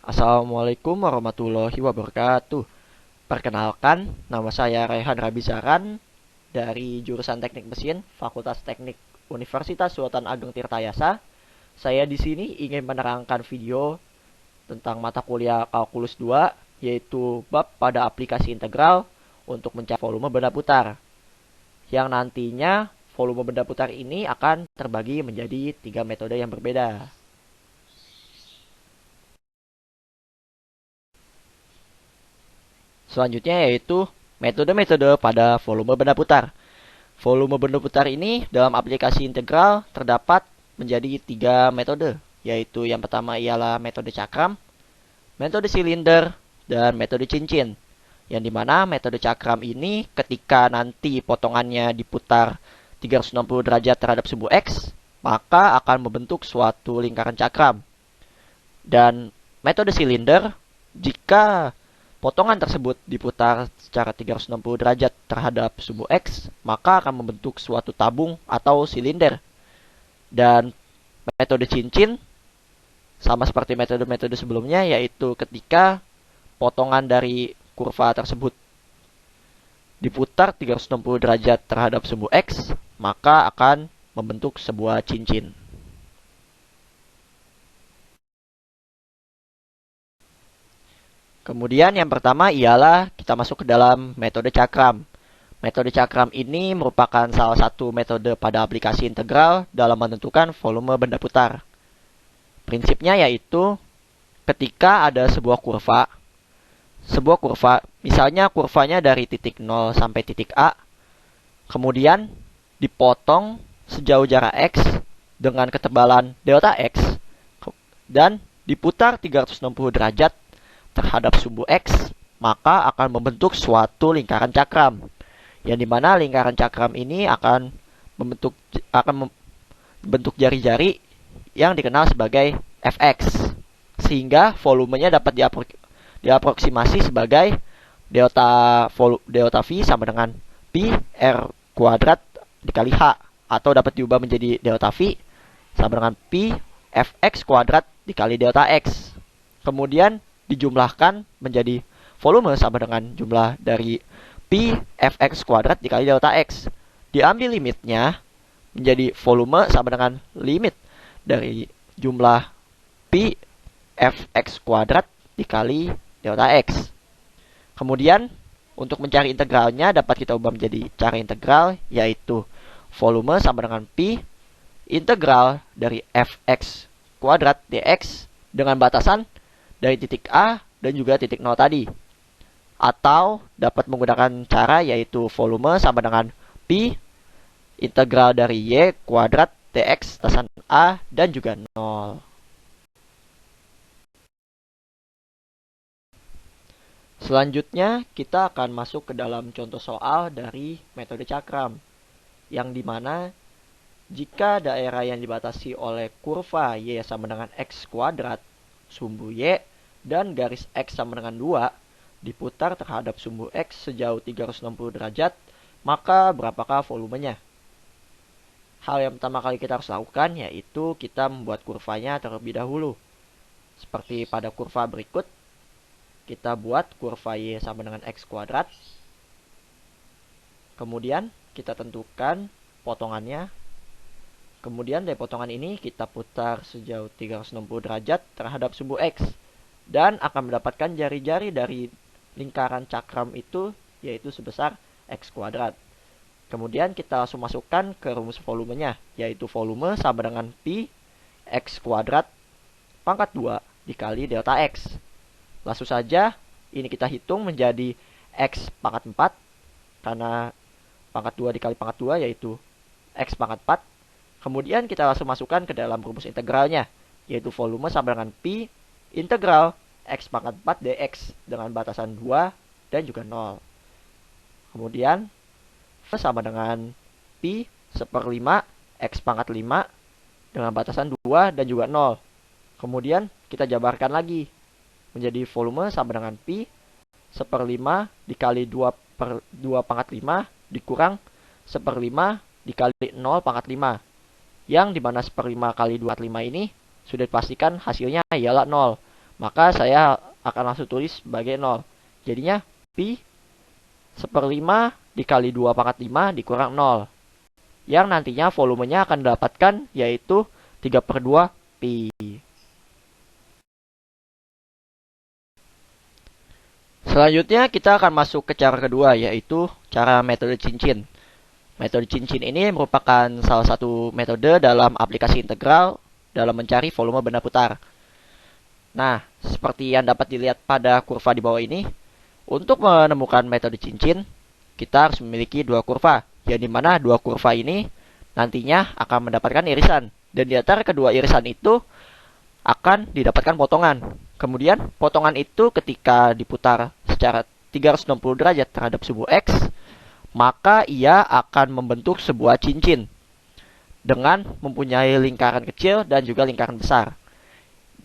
Assalamualaikum warahmatullahi wabarakatuh. Perkenalkan, nama saya Rehan Rabizaran dari jurusan Teknik Mesin, Fakultas Teknik Universitas Sultan Ageng Tirtayasa. Saya di sini ingin menerangkan video tentang mata kuliah Kalkulus 2, yaitu bab pada aplikasi integral untuk mencari volume benda putar. Yang nantinya volume benda putar ini akan terbagi menjadi 3 metode yang berbeda. Selanjutnya yaitu metode-metode pada volume benda putar. Volume benda putar ini dalam aplikasi integral terdapat menjadi 3 metode, yaitu yang pertama ialah metode cakram, metode silinder, dan metode cincin. Yang dimana metode cakram ini ketika nanti potongannya diputar 360 derajat terhadap sumbu X, maka akan membentuk suatu lingkaran cakram. Dan metode silinder, jika potongan tersebut diputar secara 360 derajat terhadap sumbu X, maka akan membentuk suatu tabung atau silinder. Dan metode cincin sama seperti metode-metode sebelumnya, yaitu ketika potongan dari kurva tersebut diputar 360 derajat terhadap sumbu X, maka akan membentuk sebuah cincin. Kemudian yang pertama ialah kita masuk ke dalam metode cakram. Metode cakram ini merupakan salah satu metode pada aplikasi integral dalam menentukan volume benda putar. Prinsipnya yaitu ketika ada sebuah kurva, misalnya kurvanya dari titik 0 sampai titik A, kemudian dipotong sejauh jarak X dengan ketebalan delta X, dan diputar 360 derajat terhadap sumbu X, maka akan membentuk suatu lingkaran cakram. Yang dimana lingkaran cakram ini akan membentuk jari-jari yang dikenal sebagai Fx. Sehingga volumenya dapat diaproksimasi sebagai delta V sama dengan pi R kuadrat dikali H, atau dapat diubah menjadi delta V sama dengan pi Fx kuadrat dikali delta X. Kemudian dijumlahkan menjadi volume sama dengan jumlah dari pi Fx kuadrat dikali delta X. Diambil limitnya menjadi volume sama dengan limit dari jumlah pi Fx kuadrat dikali delta X. Kemudian untuk mencari integralnya dapat kita ubah menjadi cara integral, yaitu volume sama dengan pi integral dari Fx kuadrat dx dengan batasan dari titik A dan juga titik 0 tadi. Atau dapat menggunakan cara yaitu volume sama dengan pi integral dari y kuadrat dx batasan A dan juga 0. Selanjutnya kita akan masuk ke dalam contoh soal dari metode cakram, yang dimana jika daerah yang dibatasi oleh kurva y sama dengan x kuadrat, sumbu y dan garis X sama dengan 2 diputar terhadap sumbu X sejauh 360 derajat, maka berapakah volumenya? Hal yang pertama kali kita harus lakukan yaitu kita membuat kurvanya terlebih dahulu. Seperti pada kurva berikut, kita buat kurva Y sama dengan X kuadrat. Kemudian kita tentukan potongannya. Kemudian dari potongan ini kita putar sejauh 360 derajat terhadap sumbu X, dan akan mendapatkan jari-jari dari lingkaran cakram itu yaitu sebesar X kuadrat. Kemudian kita langsung masukkan ke rumus volumenya, yaitu volume sama dengan pi X kuadrat pangkat 2 dikali delta X. Langsung saja ini kita hitung menjadi X pangkat 4, karena pangkat 2 dikali pangkat 2 yaitu X pangkat 4. Kemudian kita langsung masukkan ke dalam rumus integralnya, yaitu volume sama dengan pi integral X pangkat 4 dx dengan batasan 2 dan juga 0. Kemudian sama dengan pi seperlima X pangkat 5 dengan batasan 2 dan juga 0. Kemudian kita jabarkan lagi menjadi volume sama dengan pi seperlima dikali 2 per 2 pangkat 5 dikurang seperlima dikali 0 pangkat 5. Yang dimana seperlima kali 2 pangkat 5 ini sudah dipastikan hasilnya ialah 0. maka saya akan langsung tulis sebagai 0. Jadinya Pi 1/5 dikali 2/5 dikurang 0. Yang nantinya volumenya akan didapatkan yaitu 3/2 Pi. Selanjutnya kita akan masuk ke cara kedua, yaitu cara metode cincin. Metode cincin ini merupakan salah satu metode dalam aplikasi integral dalam mencari volume benda putar. Nah, seperti yang dapat dilihat pada kurva di bawah ini, untuk menemukan metode cincin, kita harus memiliki dua kurva, yang dimana dua kurva ini nantinya akan mendapatkan irisan. Dan di antara kedua irisan itu akan didapatkan potongan. Kemudian potongan itu ketika diputar secara 360 derajat terhadap subu X, maka ia akan membentuk sebuah cincin dengan mempunyai lingkaran kecil dan juga lingkaran besar.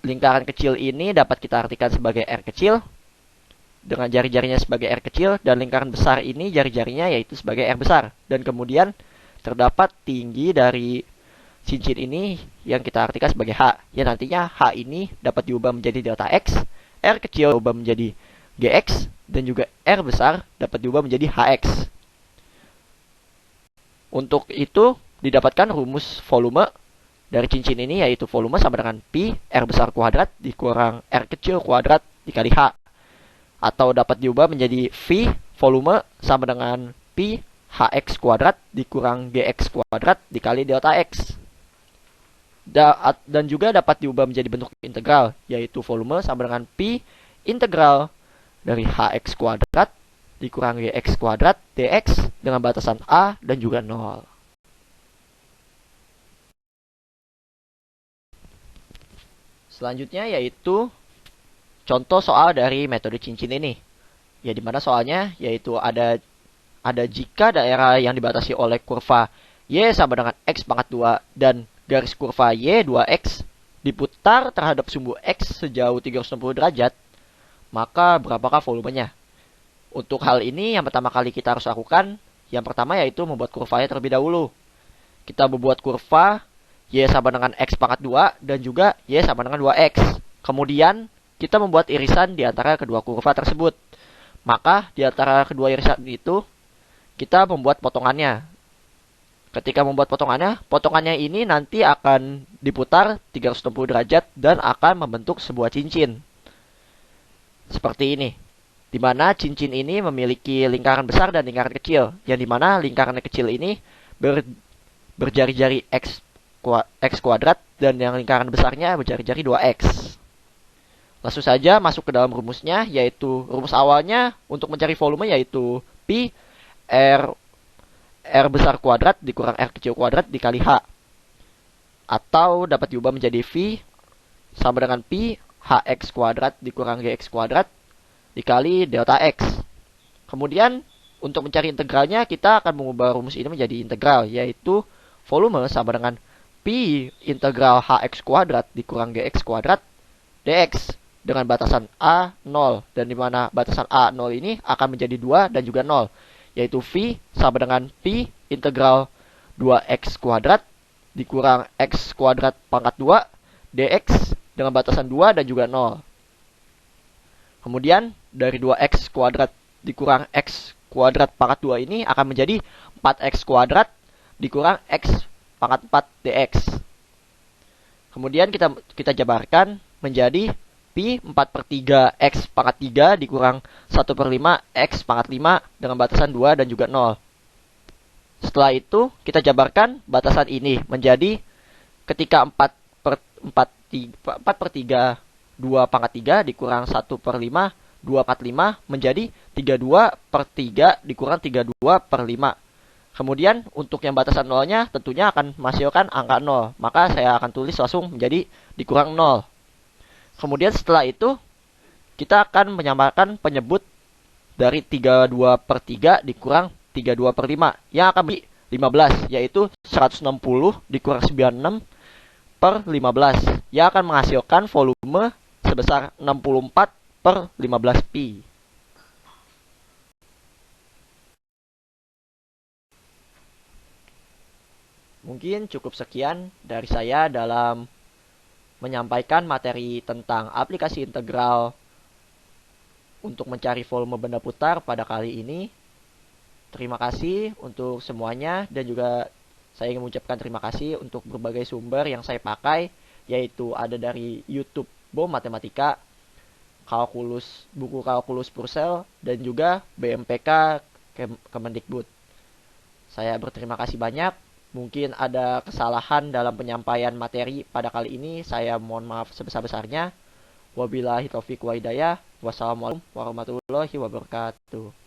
Lingkaran kecil ini dapat kita artikan sebagai R kecil dengan jari-jarinya sebagai R kecil, dan lingkaran besar ini jari-jarinya yaitu sebagai R besar. Dan kemudian terdapat tinggi dari cincin ini yang kita artikan sebagai H. Ya, nantinya H ini dapat diubah menjadi delta X, R kecil diubah menjadi GX, dan juga R besar dapat diubah menjadi HX. Untuk itu didapatkan rumus volume dari cincin ini, yaitu volume sama dengan Pi R besar kuadrat dikurang R kecil kuadrat dikali H. Atau dapat diubah menjadi V volume sama dengan Pi HX kuadrat dikurang GX kuadrat dikali delta X. Dan juga dapat diubah menjadi bentuk integral, yaitu volume sama dengan Pi integral dari HX kuadrat dikurang GX kuadrat dx dengan batasan A dan juga 0. Selanjutnya yaitu contoh soal dari metode cincin ini. Ya, dimana soalnya yaitu ada jika daerah yang dibatasi oleh kurva Y sama dengan X pangkat 2 dan garis kurva Y 2X diputar terhadap sumbu X sejauh 360 derajat, maka berapakah volumenya? Untuk hal ini yang pertama kali kita harus lakukan, yang pertama yaitu membuat kurvanya terlebih dahulu. Kita membuat kurva Y sama dengan X pangkat 2 dan juga Y sama dengan 2X. Kemudian kita membuat irisan di antara kedua kurva tersebut. Maka di antara kedua irisan itu kita membuat potongannya. Ketika membuat potongannya ini nanti akan diputar 360 derajat dan akan membentuk sebuah cincin. Seperti ini. Di mana cincin ini memiliki lingkaran besar dan lingkaran kecil. Yang dimana lingkaran kecil ini berjari-jari X kuadrat dan yang lingkaran besarnya berjari-jari 2X. Langsung saja masuk ke dalam rumusnya, yaitu rumus awalnya untuk mencari volume yaitu Pi R besar kuadrat dikurang R kecil kuadrat dikali H. Atau dapat diubah menjadi V sama dengan Pi HX kuadrat dikurang GX kuadrat dikali delta X. Kemudian untuk mencari integralnya kita akan mengubah rumus ini menjadi integral, yaitu volume sama dengan Pi integral HX kuadrat dikurang GX kuadrat dx dengan batasan A 0, dan dimana batasan A 0 ini akan menjadi 2 dan juga 0, yaitu V sama dengan Pi integral 2X kuadrat dikurang X kuadrat pangkat 2 dx dengan batasan 2 dan juga 0. Kemudian dari 2X kuadrat dikurang X kuadrat pangkat 2 ini akan menjadi 4X kuadrat dikurang X pangkat 4 dx. Kemudian kita jabarkan menjadi Pi 4/3 X pangkat 3 dikurang 1/5 X pangkat 5 dengan batasan 2 dan juga 0. Setelah itu kita jabarkan batasan ini menjadi ketika 4/3 2 pangkat 3 dikurang 1/5 2/5 menjadi 32/3 dikurang 32/5. Kemudian untuk yang batasan 0-nya tentunya akan menghasilkan angka 0. Maka saya akan tulis langsung menjadi dikurang 0. Kemudian setelah itu kita akan menyamakan penyebut dari 32/3 dikurang 32/5 yang akan menjadi 15, yaitu 160 dikurang 96/15 yang akan menghasilkan volume sebesar 64/15 pi. Mungkin cukup sekian dari saya dalam menyampaikan materi tentang aplikasi integral untuk mencari volume benda putar pada kali ini. Terima kasih untuk semuanya, dan juga saya ingin mengucapkan terima kasih untuk berbagai sumber yang saya pakai, yaitu ada dari YouTube BOM Matematika, buku kalkulus Purcell, dan juga BMPK Kemendikbud. Saya berterima kasih banyak. Mungkin ada kesalahan dalam penyampaian materi pada kali ini. Saya mohon maaf sebesar-besarnya. Wabillahi taufiq wa hidayah. Wassalamualaikum warahmatullahi wabarakatuh.